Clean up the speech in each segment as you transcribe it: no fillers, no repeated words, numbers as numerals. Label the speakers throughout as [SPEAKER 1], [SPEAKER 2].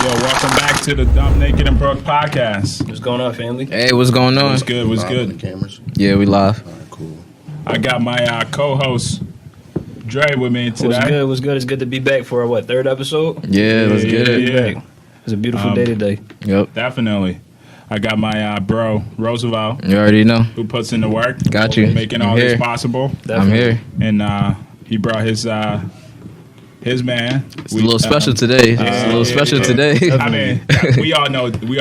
[SPEAKER 1] Welcome back to the Dumb, Naked, and Broke podcast.
[SPEAKER 2] What's going on, family?
[SPEAKER 3] Hey, what's going on?
[SPEAKER 1] What's good? What's good?
[SPEAKER 4] On the cameras.
[SPEAKER 3] Yeah, we live.
[SPEAKER 4] All right, cool.
[SPEAKER 1] I got my co-host Dre with me today.
[SPEAKER 2] What's good? What's good? It's good to be back for our, third episode?
[SPEAKER 3] Yeah, let's get it.
[SPEAKER 1] Yeah.
[SPEAKER 2] It's a beautiful day today.
[SPEAKER 3] Yep.
[SPEAKER 1] Definitely. I got my bro Roosevelt,
[SPEAKER 3] You already know.
[SPEAKER 1] who puts in the work.
[SPEAKER 3] Got you.
[SPEAKER 1] Making
[SPEAKER 3] I'm
[SPEAKER 1] all this
[SPEAKER 3] here.
[SPEAKER 1] possible.
[SPEAKER 3] I'm here.
[SPEAKER 1] And he brought his man.
[SPEAKER 3] It's a little special today. It's a little special today.
[SPEAKER 1] I mean, we all know him.
[SPEAKER 3] We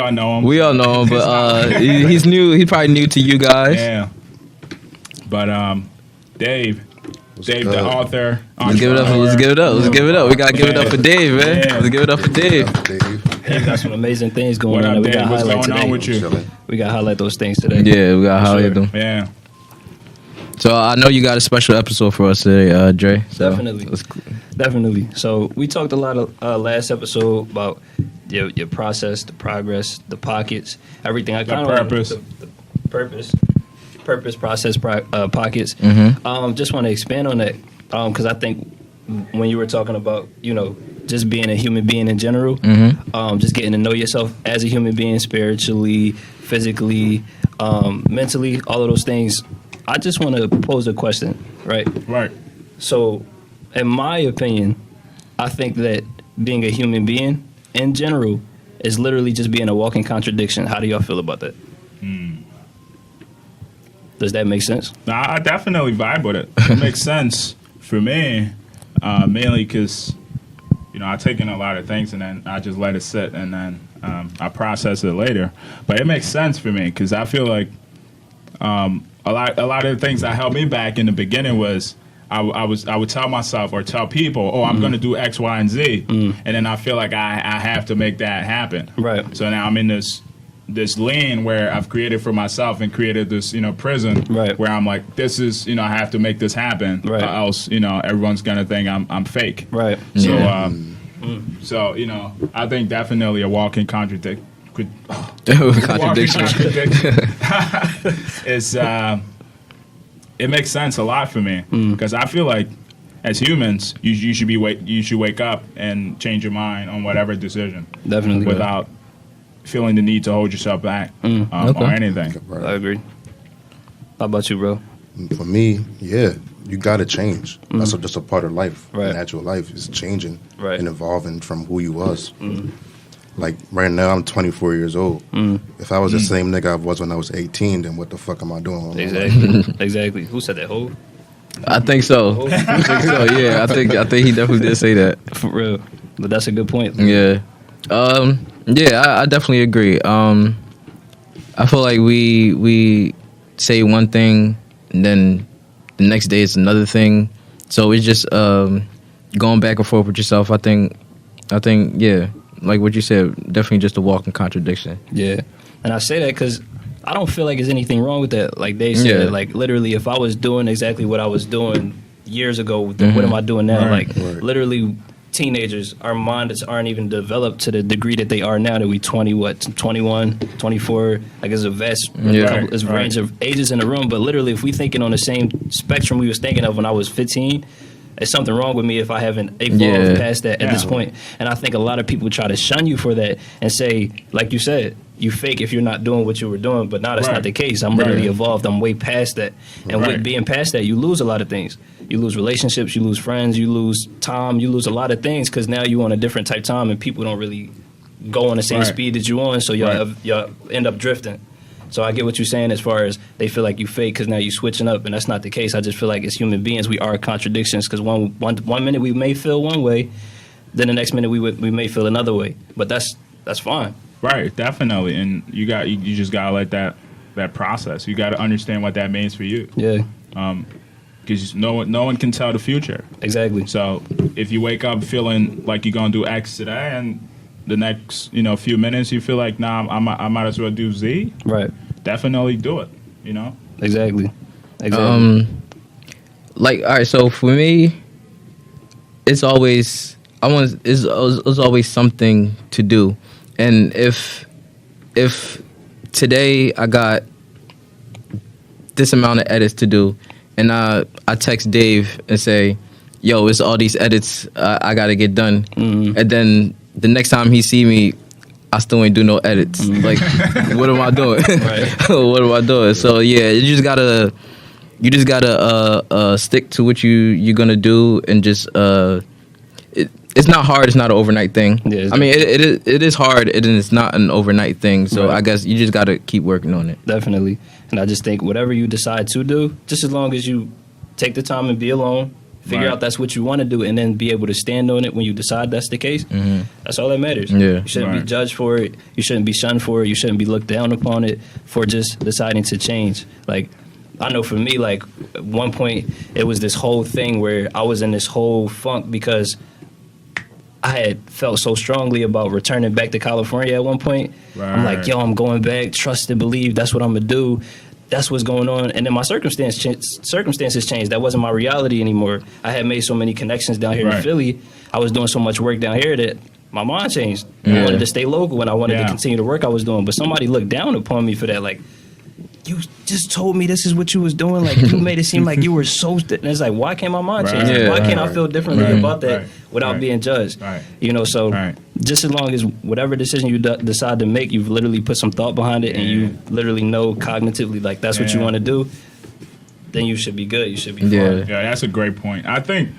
[SPEAKER 3] all know him, but he's new. He's probably new to you guys.
[SPEAKER 1] Yeah. But Dave,
[SPEAKER 4] good?
[SPEAKER 1] the author.
[SPEAKER 3] Let's give it up. Let's give it up. Let's give it up. We gotta give it up for Dave, man.
[SPEAKER 1] Yeah.
[SPEAKER 3] Let's give it up for Dave.
[SPEAKER 4] Dave.
[SPEAKER 2] We got some amazing things going
[SPEAKER 1] What
[SPEAKER 2] on.
[SPEAKER 1] up,
[SPEAKER 2] We
[SPEAKER 1] Dave?
[SPEAKER 2] got
[SPEAKER 1] What's
[SPEAKER 2] highlight
[SPEAKER 1] going
[SPEAKER 2] today.
[SPEAKER 1] on with you?
[SPEAKER 4] Chilling.
[SPEAKER 2] We got to highlight those things today.
[SPEAKER 3] Yeah, we gotta highlight them.
[SPEAKER 1] Yeah.
[SPEAKER 3] So I know you got a special episode for us today, Dre. So
[SPEAKER 2] Definitely.
[SPEAKER 3] let's-
[SPEAKER 2] Definitely. So we talked a lot of last episode about your process, the progress, the pockets, everything. I kinda
[SPEAKER 1] purpose.
[SPEAKER 2] the purpose, process, pockets.
[SPEAKER 3] Mm-hmm.
[SPEAKER 2] Just want to expand on that because I think when you were talking about just being a human being in general,
[SPEAKER 3] Mm-hmm.
[SPEAKER 2] just getting to know yourself as a human being, spiritually, physically, mentally, all of those things. I just want to pose a question, right?
[SPEAKER 1] Right.
[SPEAKER 2] So, in my opinion, I think that being a human being in general is literally just being a walking contradiction. How do y'all feel about that? Does that make sense?
[SPEAKER 1] Nah, I definitely vibe with it. It makes sense for me, mainly because, I take in a lot of things and then I just let it sit and then I process it later. But it makes sense for me because I feel like a lot of the things that held me back in the beginning was I would tell myself or tell people, oh, I'm going to do X, Y, and Z, and then I feel like I have to make that happen.
[SPEAKER 2] Right.
[SPEAKER 1] So now I'm in this lane where I've created for myself and created this prison,
[SPEAKER 2] Right.
[SPEAKER 1] where I'm like, this is I have to make this happen,
[SPEAKER 2] Right.
[SPEAKER 1] or else everyone's gonna think I'm fake.
[SPEAKER 2] Right.
[SPEAKER 1] So
[SPEAKER 3] Yeah.
[SPEAKER 1] I think definitely a walking contradiction.
[SPEAKER 3] Contradiction.
[SPEAKER 1] Is it makes sense a lot for me because I feel like as humans you should wake up and change your mind on whatever decision
[SPEAKER 2] Definitely.
[SPEAKER 1] without feeling the need to hold yourself back
[SPEAKER 3] Okay.
[SPEAKER 1] or anything.
[SPEAKER 2] I agree. How about you, bro?
[SPEAKER 4] For me, yeah, you gotta change. That's just a part of life.
[SPEAKER 2] Right.
[SPEAKER 4] Natural life is changing
[SPEAKER 2] Right.
[SPEAKER 4] and evolving from who you was. Like right now, I'm 24 years old. If I was the same nigga I was when I was 18, then what the fuck am I doing? with my life?
[SPEAKER 2] Exactly. Exactly. Who said that? Who?
[SPEAKER 3] I think so. I think so. Yeah, I think he definitely did say that.
[SPEAKER 2] For real. But that's a good point.
[SPEAKER 3] Yeah. Yeah, I definitely agree. I feel like we say one thing and then the next day it's another thing. So it's just going back and forth with yourself. I think yeah, like what you said, definitely just a walking contradiction.
[SPEAKER 2] Yeah. And I say that because I don't feel like there's anything wrong with that. Like they said,
[SPEAKER 3] Yeah.
[SPEAKER 2] like literally, if I was doing exactly what I was doing years ago, then what am I doing now?
[SPEAKER 1] Right.
[SPEAKER 2] Like
[SPEAKER 4] Right.
[SPEAKER 2] literally, teenagers, our minds aren't even developed to the degree that they are now. That we 21, 24. Like there's a vast
[SPEAKER 3] Yeah.
[SPEAKER 2] there's a range of ages in the room. But literally, if we thinking on the same spectrum we was thinking of when I was 15. There's something wrong with me if I haven't evolved
[SPEAKER 3] Yeah.
[SPEAKER 2] past that at this
[SPEAKER 1] Yeah.
[SPEAKER 2] point. And I think a lot of people try to shun you for that and say, like you said, you fake if you're not doing what you were doing. But now that's
[SPEAKER 1] Right.
[SPEAKER 2] not the case. I'm literally
[SPEAKER 1] Right.
[SPEAKER 2] evolved. I'm way past that. And
[SPEAKER 1] Right.
[SPEAKER 2] with being past that, you lose a lot of things. You lose relationships, you lose friends, you lose time, you lose a lot of things because now you're on a different type of time and people don't really go on the same
[SPEAKER 1] Right.
[SPEAKER 2] speed that you're on. So y'all end up drifting. So I get what you're saying as far as they feel like you fake because now you're switching up, and that's not the case. I just feel like as human beings, we are contradictions because one minute we may feel one way, then the next minute we may feel another way. But that's fine.
[SPEAKER 1] Right, definitely, and you just gotta let that process. You gotta understand what that means for you,
[SPEAKER 2] Yeah,
[SPEAKER 1] because no one can tell the future.
[SPEAKER 2] exactly.
[SPEAKER 1] So if you wake up feeling like you're gonna do X today, and the next few minutes you feel like I might as well do Z,
[SPEAKER 2] Right.
[SPEAKER 1] definitely do it.
[SPEAKER 2] Exactly.
[SPEAKER 3] Like, all right, so for me, it's always it's always something to do, and if today I got this amount of edits to do, and I text Dave and say, yo, it's all these edits I gotta get done, and then the next time he see me, I still ain't do no edits. Like, what am I doing?
[SPEAKER 2] Right.
[SPEAKER 3] What am I doing? So yeah, you just gotta stick to what you're gonna do, and just it's not hard. It's not an overnight thing.
[SPEAKER 2] Yeah,
[SPEAKER 3] I mean, it is hard, and it's not an overnight thing. So
[SPEAKER 2] Right.
[SPEAKER 3] I guess you just gotta keep working on it.
[SPEAKER 2] Definitely. And I just think whatever you decide to do, just as long as you take the time and be alone, figure
[SPEAKER 1] Right.
[SPEAKER 2] out that's what you want to do, and then be able to stand on it when you decide that's the case, that's all that matters.
[SPEAKER 3] Yeah.
[SPEAKER 2] You shouldn't
[SPEAKER 1] Right.
[SPEAKER 2] be judged for it. You shouldn't be shunned for it. You shouldn't be looked down upon it for just deciding to change. Like, I know for me, like, at one point, it was this whole thing where I was in this whole funk because I had felt so strongly about returning back to California at one point. I'm like,
[SPEAKER 1] Right.
[SPEAKER 2] yo, I'm going back. Trust and believe. That's what I'm going to do. That's what's going on. And then my circumstances changed. That wasn't my reality anymore. I had made so many connections down here in
[SPEAKER 1] Right.
[SPEAKER 2] Philly. I was doing so much work down here that my mind changed. I
[SPEAKER 3] Yeah.
[SPEAKER 2] wanted to stay local and I wanted to
[SPEAKER 1] Yeah.
[SPEAKER 2] continue the work I was doing. But somebody looked down upon me for that. Like, you just told me this is what you was doing. Like, you made it seem like you were so... And it's like, why can't my mind change?
[SPEAKER 1] Right.
[SPEAKER 3] Yeah.
[SPEAKER 2] Why can't I
[SPEAKER 4] Right.
[SPEAKER 2] feel differently
[SPEAKER 1] Right.
[SPEAKER 2] about that
[SPEAKER 1] Right.
[SPEAKER 2] without
[SPEAKER 1] Right.
[SPEAKER 2] being judged?
[SPEAKER 1] Right.
[SPEAKER 2] You know, so
[SPEAKER 1] Right.
[SPEAKER 2] just as long as whatever decision you decide to make, you've literally put some thought behind it and
[SPEAKER 1] Yeah.
[SPEAKER 2] you literally know cognitively, like, that's what you
[SPEAKER 1] Yeah.
[SPEAKER 2] want to do, then you should be good. You should be
[SPEAKER 3] Yeah.
[SPEAKER 2] fine.
[SPEAKER 1] Yeah, that's a great point. I think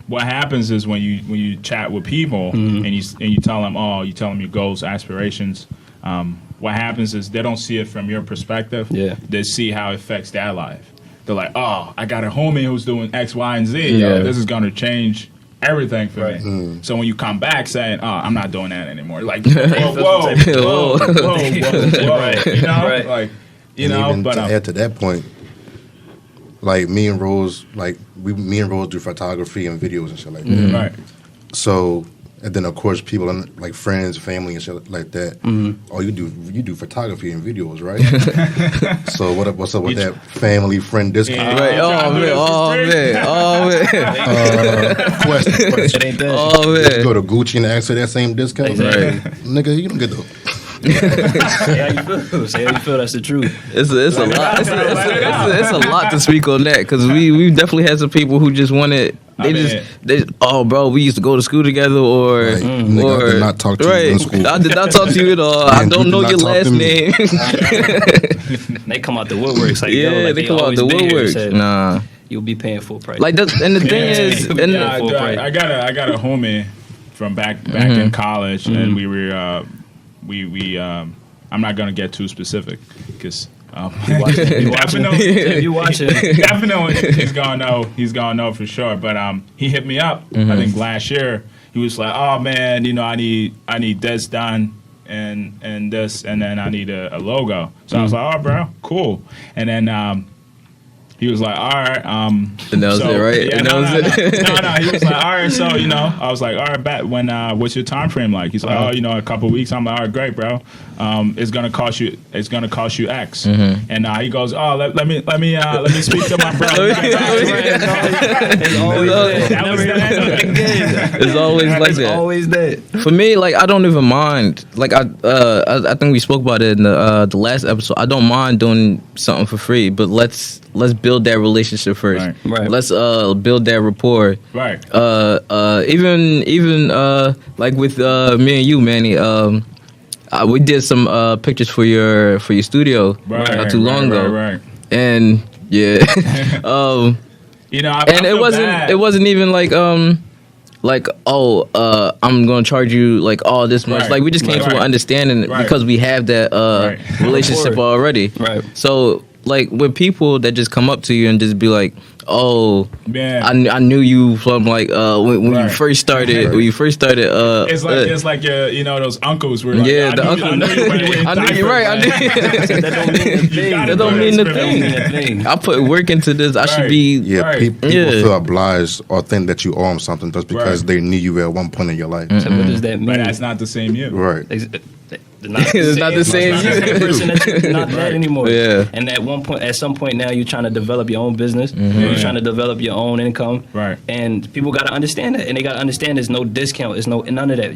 [SPEAKER 1] what happens is when you chat with people and you tell them your goals, aspirations. What happens is they don't see it from your perspective.
[SPEAKER 2] Yeah.
[SPEAKER 1] They see how it affects their life. They're like, oh, I got a homie who's doing X, Y, and Z.
[SPEAKER 3] Yeah.
[SPEAKER 1] Yo, this is gonna change everything for
[SPEAKER 2] Right.
[SPEAKER 1] me. So when you come back saying, oh, I'm not doing that anymore, like,
[SPEAKER 2] feel
[SPEAKER 1] whoa,
[SPEAKER 2] some
[SPEAKER 1] whoa,
[SPEAKER 3] type
[SPEAKER 1] whoa, whoa,
[SPEAKER 2] Right.
[SPEAKER 1] you know,
[SPEAKER 2] Right.
[SPEAKER 1] like, you
[SPEAKER 4] And
[SPEAKER 1] know,
[SPEAKER 4] even
[SPEAKER 1] but
[SPEAKER 4] to add to that point, like me and Rose do photography and videos and shit like that.
[SPEAKER 1] right.
[SPEAKER 4] So, and then of course people like friends, family and shit like that. Oh, you do photography and videos, right? So what's up with that family friend discount?
[SPEAKER 1] Yeah.
[SPEAKER 3] Right. Oh man.
[SPEAKER 4] Question.
[SPEAKER 2] It ain't that.
[SPEAKER 3] Oh
[SPEAKER 4] You
[SPEAKER 3] man.
[SPEAKER 4] go to Gucci and ask for that same discount,
[SPEAKER 2] Exactly.
[SPEAKER 4] nigga. You don't get the.
[SPEAKER 2] Say how you feel. Say how you feel. That's the truth.
[SPEAKER 3] It's a lot. It's a lot to speak on that, because we definitely had some people who just wanted. Oh, bro, we used to go to school together, or
[SPEAKER 4] Right. Nigga, I did not talk to you
[SPEAKER 3] right.
[SPEAKER 4] in school.
[SPEAKER 3] I did not talk to you at all. I
[SPEAKER 4] And
[SPEAKER 3] don't
[SPEAKER 4] you
[SPEAKER 3] know
[SPEAKER 4] did
[SPEAKER 3] your
[SPEAKER 4] not talk
[SPEAKER 3] last
[SPEAKER 4] to me.
[SPEAKER 3] name.
[SPEAKER 2] They come out the woodworks like,
[SPEAKER 3] Yeah,
[SPEAKER 2] yo, like
[SPEAKER 3] they come out
[SPEAKER 2] always
[SPEAKER 3] the
[SPEAKER 2] been here.
[SPEAKER 3] woodworks.
[SPEAKER 2] Said,
[SPEAKER 3] Nah,
[SPEAKER 2] you'll be paying full price.
[SPEAKER 3] like that. And the thing is,
[SPEAKER 2] Yeah.
[SPEAKER 3] and
[SPEAKER 2] Yeah. full price.
[SPEAKER 1] I got a homie from back in college, and we were I'm not gonna get too specific because
[SPEAKER 2] You watching? If you watching?
[SPEAKER 1] definitely he's gonna know for sure. But he hit me up. I think last year he was like, oh man, you know, I need this done and this, and then I need a logo. So I was like, oh bro, cool. And then he was like, all right.
[SPEAKER 3] And that was it, right?
[SPEAKER 1] Yeah,
[SPEAKER 3] And
[SPEAKER 1] no,
[SPEAKER 3] that was it.
[SPEAKER 1] no. He was like, all right. So I was like, all right, bet. When what's your time frame like? He's like, a couple of weeks. I'm like, all right, great, bro. It's gonna cost you X. And he goes, oh, let me speak to my brother.
[SPEAKER 2] It's always that.
[SPEAKER 1] That was the end of it.
[SPEAKER 3] it's always like
[SPEAKER 2] It's
[SPEAKER 3] that.
[SPEAKER 2] always that.
[SPEAKER 3] For me, like, I don't even mind. Like, I think we spoke about it in the last episode. I don't mind doing something for free, but let's build that relationship first.
[SPEAKER 2] Right.
[SPEAKER 3] Let's build that rapport.
[SPEAKER 1] Right.
[SPEAKER 3] Even like with me and you, Manny. We did some pictures for your studio not too long ago,
[SPEAKER 1] Right.
[SPEAKER 3] and yeah,
[SPEAKER 1] You know, I
[SPEAKER 3] and
[SPEAKER 1] feel bad.
[SPEAKER 3] it wasn't even like I'm gonna charge you like all this much.
[SPEAKER 1] Right.
[SPEAKER 3] Like, we just came to an
[SPEAKER 1] Right.
[SPEAKER 3] understanding
[SPEAKER 1] Right.
[SPEAKER 3] because we have that
[SPEAKER 1] Right.
[SPEAKER 3] relationship already.
[SPEAKER 2] Right.
[SPEAKER 3] So, like, with people that just come up to you and just be like, oh,
[SPEAKER 1] Yeah.
[SPEAKER 3] I knew you from like when you
[SPEAKER 1] Right.
[SPEAKER 3] first started. When you first started,
[SPEAKER 1] It's like those uncles were like,
[SPEAKER 3] yeah,
[SPEAKER 1] I
[SPEAKER 3] the
[SPEAKER 1] knew-
[SPEAKER 3] uncle.
[SPEAKER 1] I knew you when you were in
[SPEAKER 3] I knew you
[SPEAKER 1] diapers,
[SPEAKER 3] right. I
[SPEAKER 1] like-
[SPEAKER 3] knew.
[SPEAKER 2] That don't mean a thing.
[SPEAKER 3] That don't mean a
[SPEAKER 2] That don't mean a thing.
[SPEAKER 3] I put work into this. I should
[SPEAKER 1] Right.
[SPEAKER 3] be.
[SPEAKER 4] Yeah,
[SPEAKER 1] Right.
[SPEAKER 4] people
[SPEAKER 3] Yeah.
[SPEAKER 4] feel obliged or think that you owe them something just because
[SPEAKER 1] Right.
[SPEAKER 4] they knew you at one point in your life.
[SPEAKER 2] So what does that mean?
[SPEAKER 1] But that's not the same you.
[SPEAKER 4] Right.
[SPEAKER 3] It's not the same
[SPEAKER 2] It's not the same person that you're not that anymore.
[SPEAKER 3] Yeah.
[SPEAKER 2] And at some point now, you're trying to develop your own business. You're trying to develop your own income.
[SPEAKER 1] Right.
[SPEAKER 2] And people got to understand that, and they got to understand there's no discount. There's no none of that.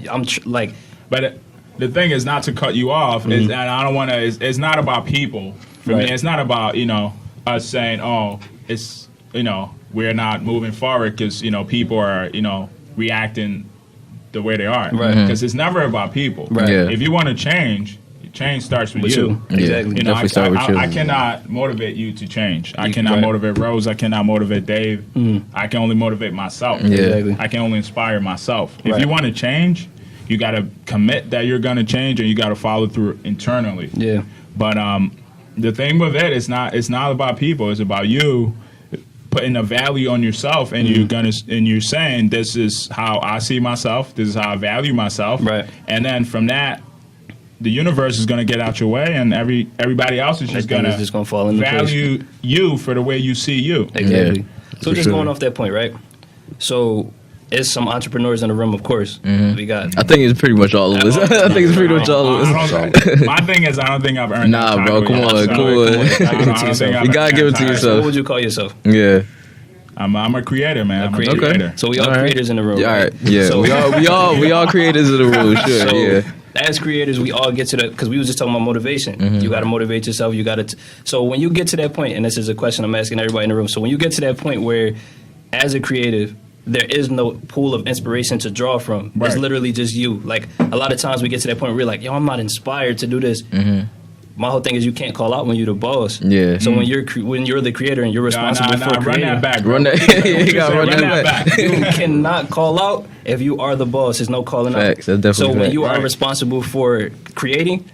[SPEAKER 1] But the thing is not to cut you off, is, and I don't want to. It's not about people. For
[SPEAKER 2] Right.
[SPEAKER 1] me, it's not about us saying, oh, we're not moving forward because people are reacting the way they are.
[SPEAKER 2] Right.
[SPEAKER 1] Because it's never about people.
[SPEAKER 2] Right.
[SPEAKER 3] Yeah.
[SPEAKER 1] If you want to change starts with you.
[SPEAKER 3] Yeah,
[SPEAKER 2] Exactly.
[SPEAKER 1] You know,
[SPEAKER 3] definitely start with you.
[SPEAKER 1] I cannot motivate you to change. I
[SPEAKER 2] You-
[SPEAKER 1] cannot
[SPEAKER 2] right.
[SPEAKER 1] motivate Rose. I cannot motivate Dave. I can only motivate myself.
[SPEAKER 3] Yeah.
[SPEAKER 2] Exactly.
[SPEAKER 1] I can only inspire myself. If
[SPEAKER 2] Right.
[SPEAKER 1] you want to change, you got to commit that you're going to change, and you got to follow through internally.
[SPEAKER 2] Yeah.
[SPEAKER 1] But the thing with it is it's not about people. It's about you putting a value on yourself, and you're saying, this is how I see myself. This is how I value myself.
[SPEAKER 2] Right.
[SPEAKER 1] And then from that, the universe is going to get out your way, and everybody else is just
[SPEAKER 2] Everything
[SPEAKER 1] going
[SPEAKER 2] is just gonna fall into place.
[SPEAKER 1] value you for the way you see you.
[SPEAKER 2] Exactly.
[SPEAKER 3] Yeah,
[SPEAKER 2] So
[SPEAKER 3] for
[SPEAKER 2] just
[SPEAKER 3] sure.
[SPEAKER 2] going off that point, right? So it's some entrepreneurs in the room, of course. We got
[SPEAKER 3] I think it's pretty much all of us. I think it's pretty much all of us.
[SPEAKER 1] My thing is, I don't think I've earned
[SPEAKER 3] Nah,
[SPEAKER 1] that
[SPEAKER 3] bro,
[SPEAKER 1] title
[SPEAKER 3] come
[SPEAKER 1] yet.
[SPEAKER 3] on,
[SPEAKER 1] So,
[SPEAKER 3] come on.
[SPEAKER 1] I don't think I've
[SPEAKER 3] You gotta
[SPEAKER 1] earned
[SPEAKER 3] give it
[SPEAKER 1] that
[SPEAKER 3] to
[SPEAKER 1] title.
[SPEAKER 3] yourself.
[SPEAKER 2] what would you call yourself?
[SPEAKER 3] Yeah.
[SPEAKER 1] I'm a creator, man. I'm a
[SPEAKER 2] Creator.
[SPEAKER 1] creator.
[SPEAKER 2] So we all
[SPEAKER 3] All right.
[SPEAKER 2] creators in the room.
[SPEAKER 3] Yeah, all right. Yeah.
[SPEAKER 2] So,
[SPEAKER 3] we all creators of the room. Sure.
[SPEAKER 2] so
[SPEAKER 3] Yeah.
[SPEAKER 2] as creators, we all get to that because we was just talking about motivation. You got to motivate yourself. You got to. So when you get to that point, and this is a question I'm asking everybody in the room. So when you get to that point where, as a creative, there is no pool of inspiration to draw from. It's
[SPEAKER 1] Right.
[SPEAKER 2] literally just you. Like a lot of times we get to that point where we're like, yo, I'm not inspired to do this. My whole thing is you can't call out when you're the boss.
[SPEAKER 3] Yeah.
[SPEAKER 2] So when you're the creator and you're responsible for
[SPEAKER 1] Run
[SPEAKER 2] creating,
[SPEAKER 1] that back. Bro.
[SPEAKER 3] Run that. You gotta run that back.
[SPEAKER 2] you cannot call out if you are the boss. There's no calling
[SPEAKER 3] Facts,
[SPEAKER 2] out.
[SPEAKER 3] that's
[SPEAKER 2] So
[SPEAKER 3] definitely
[SPEAKER 2] when
[SPEAKER 3] fact.
[SPEAKER 2] you are
[SPEAKER 1] Right.
[SPEAKER 2] responsible for creating,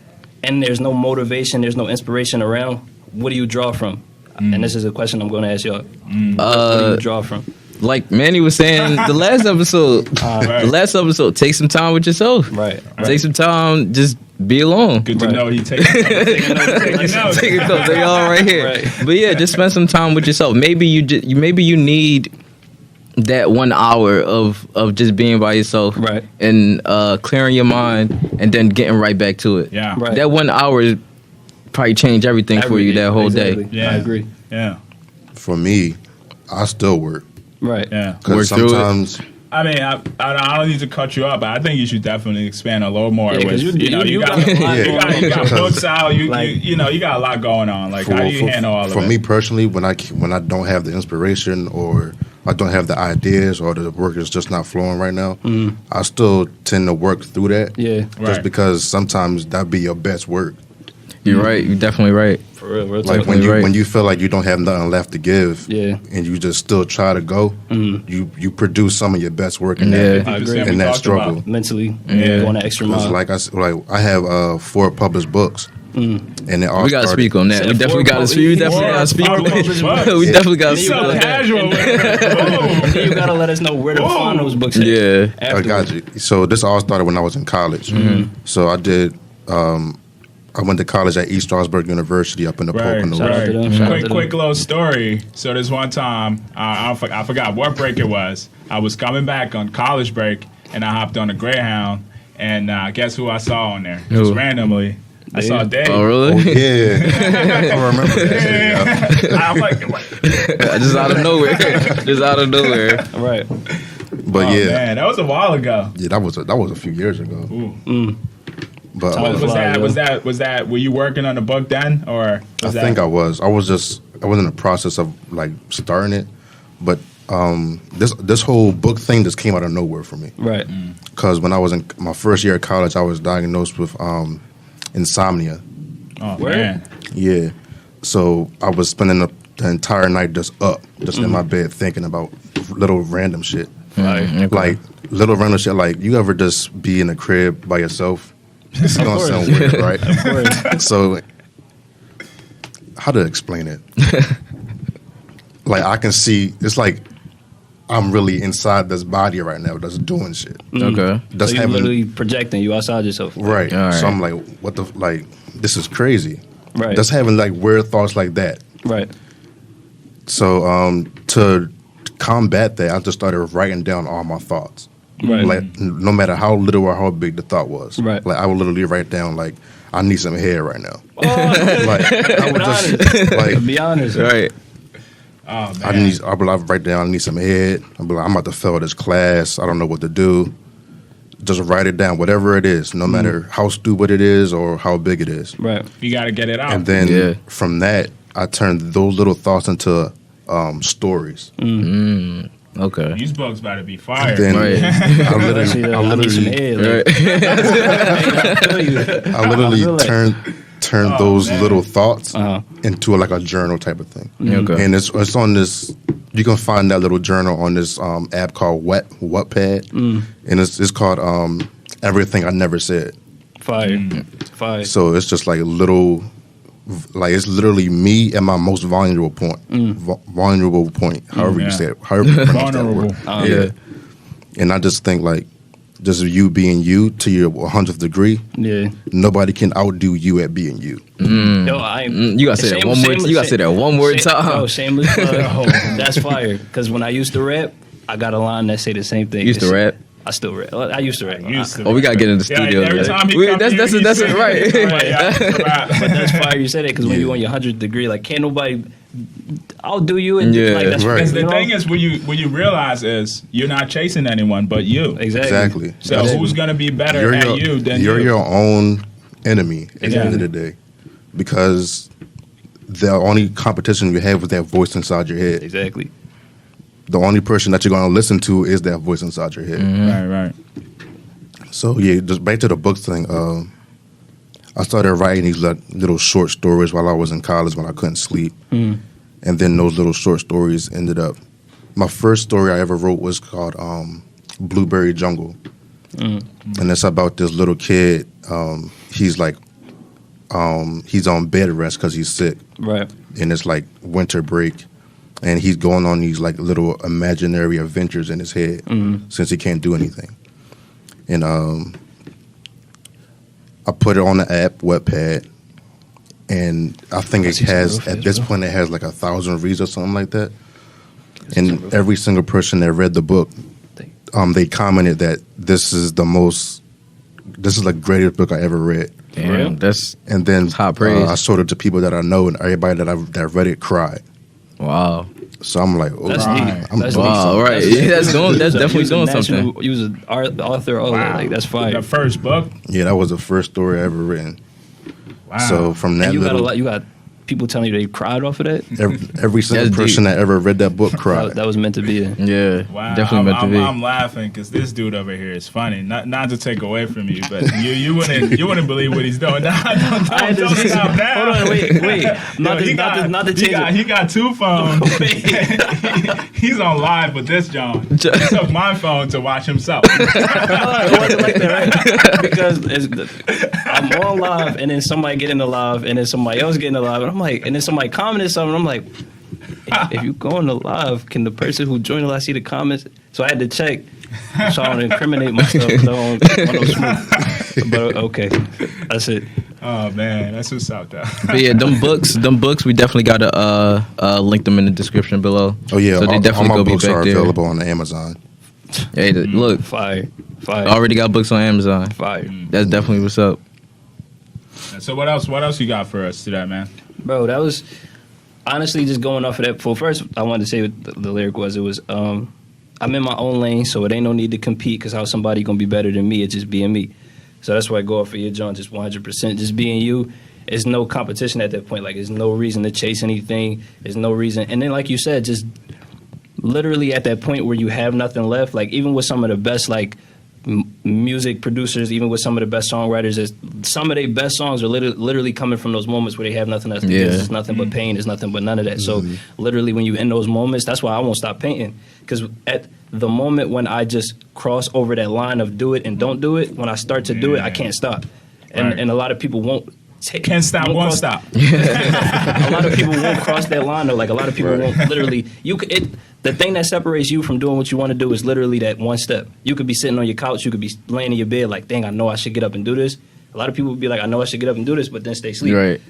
[SPEAKER 2] and there's no motivation, there's no inspiration around, what do you draw from? And this is a question I'm going to ask y'all. What do you draw from?
[SPEAKER 3] Like Manny was saying the last episode.
[SPEAKER 1] Right.
[SPEAKER 3] The last episode, take some time with yourself.
[SPEAKER 2] Right.
[SPEAKER 3] Take some time, just be alone.
[SPEAKER 1] Good to
[SPEAKER 2] Right.
[SPEAKER 1] know he takes taking notes.
[SPEAKER 3] Take it close. They all right here.
[SPEAKER 2] Right.
[SPEAKER 3] But yeah, just spend some time with yourself. Maybe you need that 1 hour of just being by yourself,
[SPEAKER 2] Right.
[SPEAKER 3] and clearing your mind, and then getting right back to it.
[SPEAKER 1] Yeah.
[SPEAKER 2] Right.
[SPEAKER 3] That 1 hour probably change everything for you that whole
[SPEAKER 2] Exactly.
[SPEAKER 3] day.
[SPEAKER 1] Yeah.
[SPEAKER 2] I agree.
[SPEAKER 1] Yeah.
[SPEAKER 4] For me, I still work
[SPEAKER 2] Right.
[SPEAKER 1] Yeah.
[SPEAKER 3] Work
[SPEAKER 4] because
[SPEAKER 3] through it.
[SPEAKER 4] sometimes
[SPEAKER 1] I mean, I don't need to cut you up, but I think you should definitely expand a little more.
[SPEAKER 2] Yeah, 'cause
[SPEAKER 1] with,
[SPEAKER 2] you
[SPEAKER 1] got,
[SPEAKER 2] got a lot
[SPEAKER 1] you
[SPEAKER 2] going
[SPEAKER 1] got, you got
[SPEAKER 4] on.
[SPEAKER 1] books out. You
[SPEAKER 2] Like-
[SPEAKER 1] you got a lot going on. Like, how do you handle all of
[SPEAKER 4] for
[SPEAKER 1] it?
[SPEAKER 4] me personally, when I don't have the inspiration or I don't have the ideas or the work is just not flowing right now, I still tend to work through that.
[SPEAKER 2] Yeah.
[SPEAKER 4] Just
[SPEAKER 1] Right.
[SPEAKER 4] because sometimes that be your best work.
[SPEAKER 3] You're right. You're definitely right.
[SPEAKER 2] For real. Real
[SPEAKER 4] Like
[SPEAKER 2] talk.
[SPEAKER 4] when
[SPEAKER 3] Right.
[SPEAKER 4] you feel like you don't have nothing left to give,
[SPEAKER 2] Yeah.
[SPEAKER 4] and you just still try to go, you produce some of your best work in
[SPEAKER 3] Yeah.
[SPEAKER 4] that
[SPEAKER 2] I agree.
[SPEAKER 4] in that struggle.
[SPEAKER 2] Mentally,
[SPEAKER 1] Yeah.
[SPEAKER 2] going the extra
[SPEAKER 4] Because
[SPEAKER 2] mile.
[SPEAKER 4] I have 4 published books, and it all
[SPEAKER 3] We gotta
[SPEAKER 4] started-
[SPEAKER 3] speak on that. We
[SPEAKER 2] Said
[SPEAKER 3] definitely
[SPEAKER 2] four
[SPEAKER 3] gotta
[SPEAKER 2] public-
[SPEAKER 3] speak. We definitely
[SPEAKER 2] four
[SPEAKER 3] gotta speak on
[SPEAKER 2] public
[SPEAKER 3] that.
[SPEAKER 2] books.
[SPEAKER 3] We definitely gotta
[SPEAKER 1] He's
[SPEAKER 3] speak
[SPEAKER 1] so
[SPEAKER 3] on that.
[SPEAKER 1] casual with it.
[SPEAKER 2] Then you gotta let us know where to find those books. At
[SPEAKER 3] Yeah.
[SPEAKER 4] I
[SPEAKER 2] afterwards.
[SPEAKER 4] got you. So this all started when I was in college. So I did. I went to college at East Stroudsburg University up in the
[SPEAKER 1] Right,
[SPEAKER 4] Poconos.
[SPEAKER 2] Shout out to them. Shout out to them.
[SPEAKER 1] Quick little story. So this one time, I forgot what break it was. I was coming back on college break, and I hopped on a Greyhound, and guess who I saw on there? Just
[SPEAKER 3] Who?
[SPEAKER 1] randomly. I saw Dave.
[SPEAKER 3] Oh really?
[SPEAKER 4] Yeah, I remember that. shit,
[SPEAKER 1] I'm like,
[SPEAKER 3] Just out of nowhere. Just out of nowhere.
[SPEAKER 2] Right.
[SPEAKER 4] But
[SPEAKER 1] oh,
[SPEAKER 4] yeah,
[SPEAKER 1] man, that was a while ago.
[SPEAKER 4] yeah, that was a few years ago.
[SPEAKER 1] Ooh.
[SPEAKER 4] But
[SPEAKER 2] Time
[SPEAKER 1] Was
[SPEAKER 2] fly, yo.
[SPEAKER 1] that? Were you working on the book then, or
[SPEAKER 4] I
[SPEAKER 1] was
[SPEAKER 4] think I was. I was in the process of like starting it, but this whole book thing just came out of nowhere for me.
[SPEAKER 2] Right.
[SPEAKER 4] Because when I was in my first year of college, I was diagnosed with insomnia.
[SPEAKER 1] Oh
[SPEAKER 2] Where?
[SPEAKER 1] man,
[SPEAKER 4] Yeah. So I was spending the entire night just in my bed thinking about little random shit.
[SPEAKER 3] Right.
[SPEAKER 4] Like little random shit. Like you ever just be in a crib by yourself? It's gonna
[SPEAKER 2] course.
[SPEAKER 4] sound weird, right?
[SPEAKER 2] Of course.
[SPEAKER 4] So how to explain it? Like I can see it's like I'm really inside this body right now that's doing shit.
[SPEAKER 3] Okay.
[SPEAKER 4] That's
[SPEAKER 2] So you
[SPEAKER 4] having
[SPEAKER 2] literally projecting. You outside yourself.
[SPEAKER 4] right.
[SPEAKER 3] All right.
[SPEAKER 4] So I'm like, what the like this is crazy.
[SPEAKER 2] Right.
[SPEAKER 4] That's having like weird thoughts like that.
[SPEAKER 2] Right.
[SPEAKER 4] So to combat that, I just started writing down all my thoughts.
[SPEAKER 2] Right.
[SPEAKER 4] Like no matter how little or how big the thought was.
[SPEAKER 2] Right.
[SPEAKER 4] Like I would literally write down like I need some head right now.
[SPEAKER 2] Oh,
[SPEAKER 4] Like I would just like
[SPEAKER 2] be honest.
[SPEAKER 3] Right.
[SPEAKER 1] oh man.
[SPEAKER 4] I would write down I need some head. I'm like I'm about to fail this class. I don't know what to do. Just write it down, whatever it is, no matter how stupid it is or how big it is.
[SPEAKER 2] Right.
[SPEAKER 1] You got to get it out.
[SPEAKER 4] And then
[SPEAKER 3] Yeah.
[SPEAKER 4] from that, I turned those little thoughts into stories.
[SPEAKER 3] Okay.
[SPEAKER 1] These books about to be fire.
[SPEAKER 4] Then
[SPEAKER 3] Right.
[SPEAKER 4] I
[SPEAKER 2] need some head.
[SPEAKER 4] I literally turn those
[SPEAKER 1] man.
[SPEAKER 4] little thoughts
[SPEAKER 2] Uh-huh.
[SPEAKER 4] into like a journal type of thing.
[SPEAKER 3] Okay.
[SPEAKER 4] And it's on this. You can find that little journal on this app called Wattpad, and it's called Everything I Never Said.
[SPEAKER 2] Fire. Fire.
[SPEAKER 4] So it's just like little, like it's literally me at my most vulnerable point. Vulnerable point, however
[SPEAKER 1] yeah.
[SPEAKER 4] you say it, however you pronounce that word.
[SPEAKER 1] Vulnerable.
[SPEAKER 4] Yeah. And I just think like, just you being you to your 100th degree.
[SPEAKER 2] Yeah.
[SPEAKER 4] Nobody can outdo you at being you.
[SPEAKER 2] Yo,
[SPEAKER 3] You gotta say that one more. You gotta say that one more time.
[SPEAKER 2] Yo, shameless plug. That's fire. Because when I used to rap, I got a line that say the same thing.
[SPEAKER 3] You used to rap?
[SPEAKER 2] I still rap. I used to rap.
[SPEAKER 3] Oh, we gotta get in the studio.
[SPEAKER 1] Yeah, every
[SPEAKER 3] man.
[SPEAKER 1] time he
[SPEAKER 3] We-
[SPEAKER 1] come
[SPEAKER 3] that's
[SPEAKER 1] here,
[SPEAKER 3] that's
[SPEAKER 1] he
[SPEAKER 3] right.
[SPEAKER 1] sing. Right, yeah, I used to rap.
[SPEAKER 2] But that's fire you said it because when you on your 100th degree, like can't nobody outdo you. And
[SPEAKER 3] Yeah.
[SPEAKER 2] like, that's
[SPEAKER 4] Right.
[SPEAKER 1] Because
[SPEAKER 2] you
[SPEAKER 1] the
[SPEAKER 2] know?
[SPEAKER 1] thing is, when you realize is you're not chasing anyone but you.
[SPEAKER 2] Exactly.
[SPEAKER 1] So
[SPEAKER 4] That's-
[SPEAKER 1] who's gonna be better
[SPEAKER 4] You're
[SPEAKER 1] at
[SPEAKER 4] your,
[SPEAKER 1] you than
[SPEAKER 4] you're
[SPEAKER 1] you?
[SPEAKER 4] your own enemy at the end of the day, because the only competition you have is that voice inside your head.
[SPEAKER 2] Exactly.
[SPEAKER 4] The only person that you're going to listen to is that voice inside your head.
[SPEAKER 1] Right.
[SPEAKER 4] So yeah, just back to the books thing. I started writing these little short stories while I was in college when I couldn't sleep, and then those little short stories ended up. My first story I ever wrote was called Blueberry Jungle, and it's about this little kid. He's like, he's on bed rest because he's sick,
[SPEAKER 2] Right.
[SPEAKER 4] and it's like winter break, and he's going on these like little imaginary adventures in his head since he can't do anything. And I put it on the app Wattpad, and I think it has at this point it has like 1,000 reads or something like that. And every single person that read the book, they commented that this is the greatest book I ever read.
[SPEAKER 3] Damn, that's
[SPEAKER 4] And then
[SPEAKER 3] high praise.
[SPEAKER 4] I showed it to people that I know, and everybody that read it cried.
[SPEAKER 3] wow.
[SPEAKER 4] So I'm like, oh,
[SPEAKER 2] That's
[SPEAKER 1] Right.
[SPEAKER 2] deep.
[SPEAKER 4] I'm
[SPEAKER 2] That's
[SPEAKER 4] doing
[SPEAKER 2] deep.
[SPEAKER 3] Wow,
[SPEAKER 4] something.
[SPEAKER 3] right. Yeah, that's definitely doing something.
[SPEAKER 2] You was an author, all that. Like, that's fire.
[SPEAKER 1] The first book.
[SPEAKER 4] Yeah, that was the first story I ever written.
[SPEAKER 1] Wow.
[SPEAKER 4] So from that
[SPEAKER 2] And you got a
[SPEAKER 4] little,
[SPEAKER 2] lot. You got people telling you they cried off of that.
[SPEAKER 4] every single
[SPEAKER 3] That's
[SPEAKER 4] person
[SPEAKER 3] deep.
[SPEAKER 4] that ever read that book cried.
[SPEAKER 2] That was meant to be.
[SPEAKER 3] Yeah,
[SPEAKER 1] Wow,
[SPEAKER 3] definitely meant to be.
[SPEAKER 1] I'm laughing because this dude over here is funny. Not to take away from you, but you wouldn't believe what he's doing. Don't stop now.
[SPEAKER 2] Hold on, wait. Not to change it.
[SPEAKER 1] He got two phones. He's on live with this John. He took my phone to watch himself.
[SPEAKER 2] It wasn't like that, right? Because I'm on live, and then somebody get in the live, and then somebody else get in the live, and I'm like, and then somebody commented something. I'm like, if you go on the live, can the person who joined the live see the comments? So I had to check, so I don't incriminate myself. 'Cause I don't want no smoke. But okay, that's it.
[SPEAKER 1] Oh man, that's what's out there.
[SPEAKER 3] But yeah, them books, we definitely gotta link them in the description below.
[SPEAKER 4] Oh yeah,
[SPEAKER 3] so they
[SPEAKER 4] all
[SPEAKER 3] definitely
[SPEAKER 4] my
[SPEAKER 3] go be
[SPEAKER 4] books
[SPEAKER 3] back
[SPEAKER 4] are
[SPEAKER 3] there.
[SPEAKER 4] available on Amazon.
[SPEAKER 3] Hey, look,
[SPEAKER 2] Fire.
[SPEAKER 3] I already got books on Amazon.
[SPEAKER 2] Fire.
[SPEAKER 3] That's definitely what's up.
[SPEAKER 1] So what else you got for us today, man?
[SPEAKER 2] Bro, that was honestly just going off of that. Well, first, I wanted to say what the lyric was. It was, I'm in my own lane, so it ain't no need to compete because how somebody going to be better than me? It's just being me. So that's why I go off of your John, just 100%. Just being you. There's no competition at that point. Like, there's no reason to chase anything. There's no reason. And then, like you said, just literally at that point where you have nothing left, like, even with some of the best, like, music producers, even with some of the best songwriters, some of their best songs are literally coming from those moments where they have nothing else to
[SPEAKER 3] Yeah.
[SPEAKER 2] give. It's nothing but pain. It's nothing but none of that. So literally when you in those moments, that's why I won't stop painting. Because at the moment when I just cross over that line of do it and don't do it, when I start to do it, I can't stop. And
[SPEAKER 1] Right.
[SPEAKER 2] and a lot of people won't.
[SPEAKER 1] Can't stop, won't
[SPEAKER 2] cross-
[SPEAKER 1] stop.
[SPEAKER 2] A lot of people won't cross that line though. Like a lot of people won't literally. The thing that separates you from doing what you want to do is literally that one step. You could be sitting on your couch, you could be laying in your bed like, dang, I know I should get up and do this. A lot of people would be like, I know I should get up and do this, but then stay asleep.
[SPEAKER 3] Right.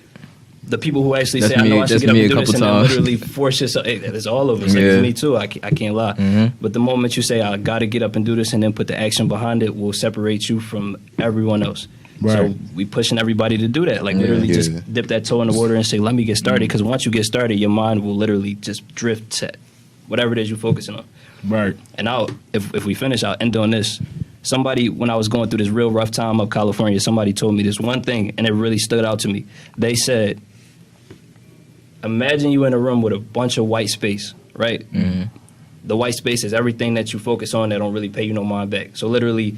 [SPEAKER 2] The people who actually
[SPEAKER 3] That's
[SPEAKER 2] say, I know
[SPEAKER 3] me-
[SPEAKER 2] I should
[SPEAKER 3] that's
[SPEAKER 2] get up
[SPEAKER 3] me
[SPEAKER 2] and
[SPEAKER 3] a
[SPEAKER 2] do this, and
[SPEAKER 3] couple
[SPEAKER 2] then
[SPEAKER 3] times.
[SPEAKER 2] literally force yourself. Hey, it's all of us. Like,
[SPEAKER 3] Yeah.
[SPEAKER 2] it's me too. I can't lie. But the moment you say, I got to get up and do this, and then put the action behind it, will separate you from everyone else.
[SPEAKER 1] Right.
[SPEAKER 2] So we pushing everybody to do that. Like literally
[SPEAKER 4] Yeah.
[SPEAKER 2] just dip that toe in the water and say, let me get started. Because once you get started, your mind will literally just drift to whatever it is you're focusing on.
[SPEAKER 1] Right.
[SPEAKER 2] And if we finish, I'll end on this. Somebody, when I was going through this real rough time of California, somebody told me this one thing, and it really stood out to me. They said, imagine you in a room with a bunch of white space, right? the white space is everything that you focus on that don't really pay you no mind back. So literally,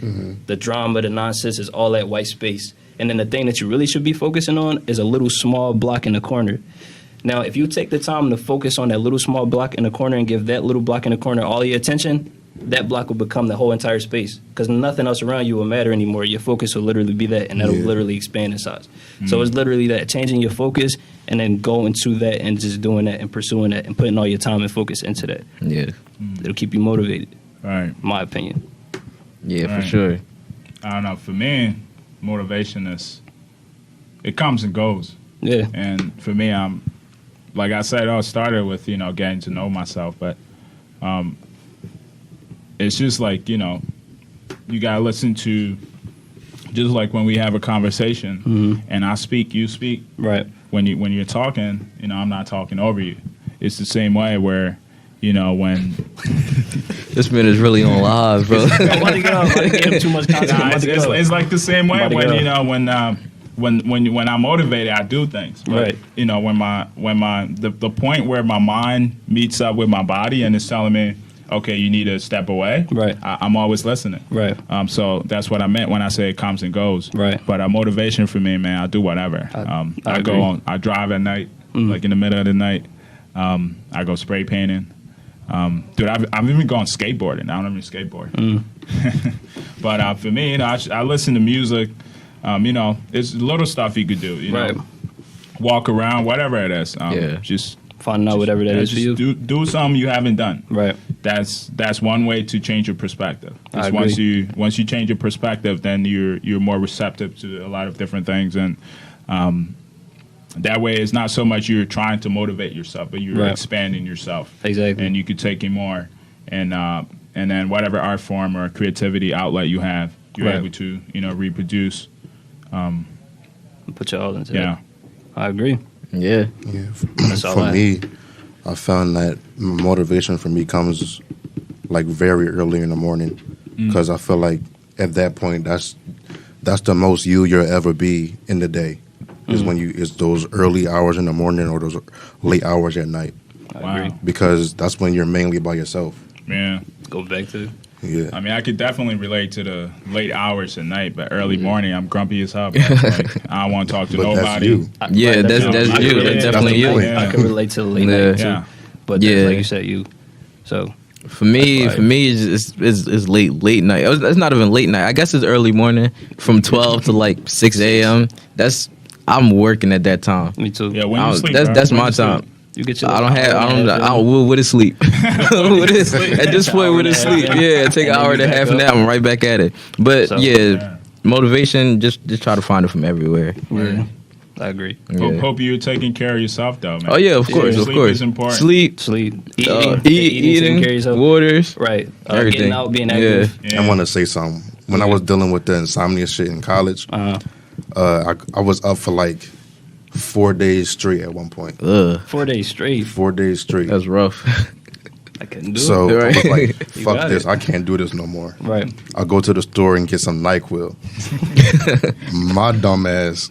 [SPEAKER 2] the drama, the nonsense is all that white space. And then the thing that you really should be focusing on is a little small block in the corner. Now, if you take the time to focus on that little small block in the corner and give that little block in the corner all your attention, that block will become the whole entire space, because nothing else around you will matter anymore. Your focus will literally be that, and that'll literally expand in size. So it's literally that, changing your focus and then going to that and just doing that and pursuing that and putting all your time and focus into that.
[SPEAKER 3] Yeah.
[SPEAKER 2] It'll keep you motivated,
[SPEAKER 1] Right.
[SPEAKER 2] my opinion.
[SPEAKER 3] Yeah, for
[SPEAKER 1] Right.
[SPEAKER 3] sure.
[SPEAKER 1] I don't know. For me, motivation it comes and goes.
[SPEAKER 2] Yeah.
[SPEAKER 1] And for me, like I said, it started with, getting to know myself. But it's just like, you got to listen to, just like when we have a conversation and I speak, you speak.
[SPEAKER 2] Right.
[SPEAKER 1] When you're talking, I'm not talking over you. It's the same way where, when
[SPEAKER 3] This man is really on live, bro.
[SPEAKER 2] I'm about to get off. I'm about to give him too much content. I'm
[SPEAKER 1] Nah,
[SPEAKER 2] about to get off.
[SPEAKER 1] it's like the same way
[SPEAKER 2] I'm about to
[SPEAKER 1] when
[SPEAKER 2] get
[SPEAKER 1] when I'm motivated, I do things. But,
[SPEAKER 2] Right.
[SPEAKER 1] When the point where my mind meets up with my body and it's telling me, okay, you need to step away.
[SPEAKER 2] Right.
[SPEAKER 1] I'm always listening.
[SPEAKER 2] Right.
[SPEAKER 1] So that's what I meant when I say it comes and goes.
[SPEAKER 2] Right.
[SPEAKER 1] But motivation for me, man, I'll do whatever.
[SPEAKER 2] I
[SPEAKER 1] go
[SPEAKER 2] agree.
[SPEAKER 1] on. I drive at night, like in the middle of the night. I go spray painting. Dude, I've even gone skateboarding. I don't even skateboard. But for me, I listen to music. It's little stuff you could do.
[SPEAKER 2] Right.
[SPEAKER 1] Walk around, whatever it is.
[SPEAKER 3] Yeah.
[SPEAKER 1] Just
[SPEAKER 2] Finding out whatever that is for you.
[SPEAKER 1] do something you haven't done.
[SPEAKER 2] Right.
[SPEAKER 1] That's one way to change your perspective.
[SPEAKER 2] I
[SPEAKER 1] Once
[SPEAKER 2] agree.
[SPEAKER 1] you change your perspective, then you're more receptive to a lot of different things, and that way it's not so much you're trying to motivate yourself, but you're
[SPEAKER 2] Right.
[SPEAKER 1] expanding yourself.
[SPEAKER 2] Exactly.
[SPEAKER 1] And you could take in more, and then whatever art form or creativity outlet you have, you're
[SPEAKER 2] Right.
[SPEAKER 1] able to reproduce.
[SPEAKER 2] Put your all into
[SPEAKER 1] Yeah.
[SPEAKER 2] that. I agree.
[SPEAKER 3] Yeah.
[SPEAKER 4] Yeah.
[SPEAKER 2] That's all
[SPEAKER 4] For
[SPEAKER 2] I-
[SPEAKER 4] me, I found that motivation for me comes like very early in the morning, because I feel like at that point that's the most you'll ever be in the day. Is when it's those early hours in the morning or those late hours at night,
[SPEAKER 2] I agree.
[SPEAKER 4] because that's when you're mainly by yourself.
[SPEAKER 1] Yeah.
[SPEAKER 2] Go back to
[SPEAKER 4] Yeah.
[SPEAKER 1] I mean, I could definitely relate to the late hours at night, but early morning, I'm grumpy as hell. Like, I don't want to talk to
[SPEAKER 4] But
[SPEAKER 1] nobody.
[SPEAKER 4] that's you.
[SPEAKER 3] Yeah,
[SPEAKER 2] Right,
[SPEAKER 3] that's
[SPEAKER 2] I
[SPEAKER 3] you.
[SPEAKER 2] can relate
[SPEAKER 3] That's
[SPEAKER 2] to
[SPEAKER 3] definitely
[SPEAKER 2] the
[SPEAKER 3] you.
[SPEAKER 2] late-
[SPEAKER 1] Yeah.
[SPEAKER 2] I can relate to the late
[SPEAKER 3] Yeah.
[SPEAKER 2] night too.
[SPEAKER 1] Yeah.
[SPEAKER 2] But that's,
[SPEAKER 3] Yeah.
[SPEAKER 2] like you said, you. So
[SPEAKER 3] For me,
[SPEAKER 2] Right.
[SPEAKER 3] it's late night. It's not even late night. I guess it's early morning from 12 to like 6 a.m. I'm working at that time.
[SPEAKER 2] me too.
[SPEAKER 1] Yeah, when you sleep,
[SPEAKER 3] That's
[SPEAKER 1] bro.
[SPEAKER 3] my
[SPEAKER 1] When you
[SPEAKER 3] time.
[SPEAKER 1] sleep.
[SPEAKER 2] You get your.
[SPEAKER 3] I don't with it sleep. At this point, with it sleep. Yeah, take an
[SPEAKER 2] And then
[SPEAKER 3] hour and
[SPEAKER 2] you
[SPEAKER 3] a
[SPEAKER 2] back
[SPEAKER 3] half
[SPEAKER 2] up.
[SPEAKER 3] nap. I'm right back at it. But
[SPEAKER 2] So,
[SPEAKER 3] yeah, motivation. Just try to find it from everywhere.
[SPEAKER 2] Yeah, I agree.
[SPEAKER 1] Hope,
[SPEAKER 3] Yeah.
[SPEAKER 1] hope you're taking care of yourself, though, man.
[SPEAKER 3] Oh yeah, of course,
[SPEAKER 1] Sleep
[SPEAKER 3] of course.
[SPEAKER 1] is important.
[SPEAKER 3] Sleep,
[SPEAKER 2] Sleep, eating, taking
[SPEAKER 3] eating,
[SPEAKER 2] care of yourself.
[SPEAKER 3] waters,
[SPEAKER 2] Right.
[SPEAKER 3] everything.
[SPEAKER 2] Getting out, being active.
[SPEAKER 1] Yeah.
[SPEAKER 4] I want to say something. When I was dealing with the insomnia shit in college, I was up for like 4 days straight at one point.
[SPEAKER 3] Ugh,
[SPEAKER 2] 4 days straight.
[SPEAKER 4] 4 days straight.
[SPEAKER 3] that's rough.
[SPEAKER 2] I couldn't do
[SPEAKER 4] So
[SPEAKER 2] it.
[SPEAKER 4] I was like,
[SPEAKER 2] You
[SPEAKER 4] fuck
[SPEAKER 2] got
[SPEAKER 4] this.
[SPEAKER 2] it.
[SPEAKER 4] I can't do this no more.
[SPEAKER 2] Right.
[SPEAKER 4] I go to the store and get some NyQuil. My dumb ass,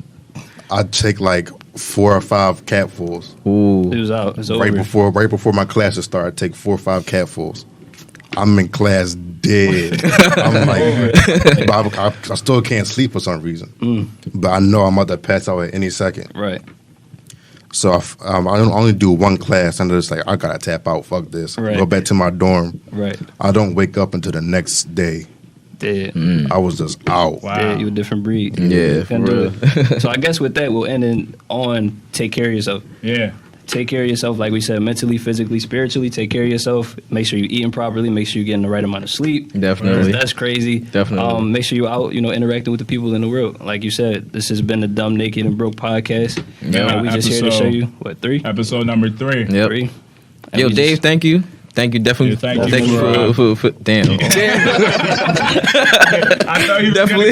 [SPEAKER 4] I take like 4 or 5 capfuls.
[SPEAKER 2] It
[SPEAKER 3] Ooh,
[SPEAKER 2] was out. It's over.
[SPEAKER 4] Right before my classes start, I take 4 or 5 capfuls. I'm in class dead. I'm like, but I still can't sleep for some reason. But I know I'm about to pass out at any second.
[SPEAKER 2] Right.
[SPEAKER 4] So I only do one class, and it's like I gotta tap out. Fuck this.
[SPEAKER 2] Right.
[SPEAKER 4] Go back to my dorm.
[SPEAKER 2] Right.
[SPEAKER 4] I don't wake up until the next day.
[SPEAKER 2] Dead.
[SPEAKER 4] I was just out.
[SPEAKER 1] Wow.
[SPEAKER 2] Dead. You a different breed.
[SPEAKER 3] Yeah,
[SPEAKER 2] Couldn't
[SPEAKER 3] for
[SPEAKER 2] do
[SPEAKER 3] real.
[SPEAKER 2] it. So I guess with that, we'll end on take care of yourself.
[SPEAKER 1] Yeah.
[SPEAKER 2] Take care of yourself, like we said, mentally, physically, spiritually. Take care of yourself. Make sure you're eating properly. Make sure you're getting the right amount of sleep.
[SPEAKER 3] Definitely.
[SPEAKER 2] That's crazy.
[SPEAKER 3] Definitely.
[SPEAKER 2] Make sure you're out, interacting with the people in the world. Like you said, this has been the Dumb, Naked, and Broke podcast.
[SPEAKER 1] Yeah,
[SPEAKER 2] We just here to show you, 3?
[SPEAKER 1] Episode number 3.
[SPEAKER 3] Yep.
[SPEAKER 2] 3. And
[SPEAKER 3] Yo,
[SPEAKER 2] we
[SPEAKER 3] Dave,
[SPEAKER 2] just-
[SPEAKER 3] thank you. Thank you, definitely.
[SPEAKER 1] Yeah, thank you
[SPEAKER 3] for damn.
[SPEAKER 1] I thought you
[SPEAKER 3] Definitely.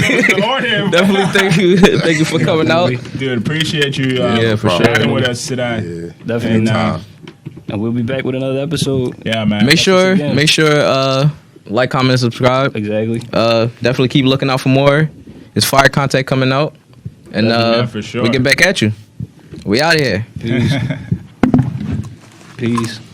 [SPEAKER 3] Definitely thank you for coming out.
[SPEAKER 1] Dude, appreciate you
[SPEAKER 3] Yeah, for sure.
[SPEAKER 1] chatting with us today.
[SPEAKER 4] Yeah.
[SPEAKER 2] Definitely.
[SPEAKER 1] And,
[SPEAKER 4] Anytime.
[SPEAKER 2] And we'll be back with another episode.
[SPEAKER 1] yeah, man.
[SPEAKER 3] Make sure
[SPEAKER 2] again.
[SPEAKER 3] like, comment, and subscribe.
[SPEAKER 2] Exactly.
[SPEAKER 3] Definitely keep looking out for more. It's fire content coming out. And
[SPEAKER 1] Yeah, for sure.
[SPEAKER 3] we get back at you. We out of here.
[SPEAKER 2] Peace. Peace.